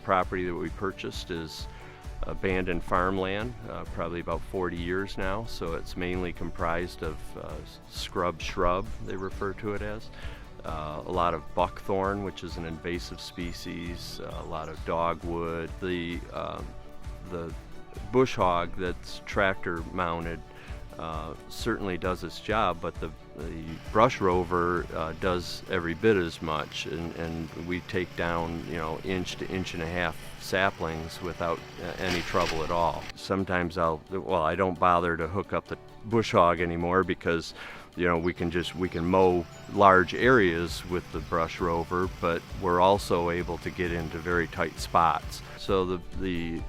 property that we purchased is abandoned farmland, probably about 40 years now, so it's mainly comprised of shrub, they refer to it as. A lot of buckthorn, which is an invasive species, a lot of dogwood. The bush hog that's tractor mounted certainly does its job, but the brush rover does every bit as much, and we take down, you know, inch to inch and a half saplings without any trouble at all. Sometimes I don't bother to hook up the bush hog anymore because, you know, we can mow large areas with the brush rover, but we're also able to get into very tight spots. So the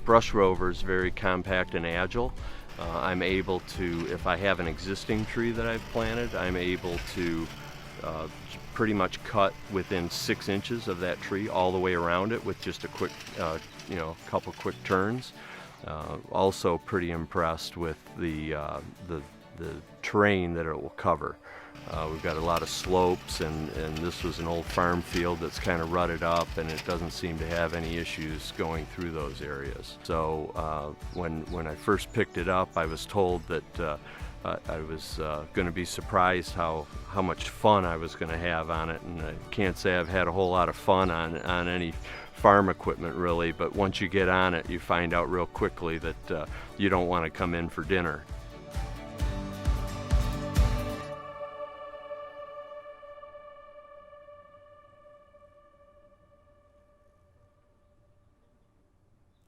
brush rover is very compact and agile. I'm able to, if I have an existing tree that I've planted, I'm able to pretty much cut within 6 inches of that tree all the way around it with just a quick, couple quick turns. Also pretty impressed with the terrain that it will cover. We've got a lot of slopes, and this was an old farm field that's kind of rutted up, and it doesn't seem to have any issues going through those areas. So when I first picked it up, I was told that I was going to be surprised how much fun I was going to have on it, and I can't say I've had a whole lot of fun on any farm equipment really, but once you get on it, you find out real quickly that you don't want to come in for dinner.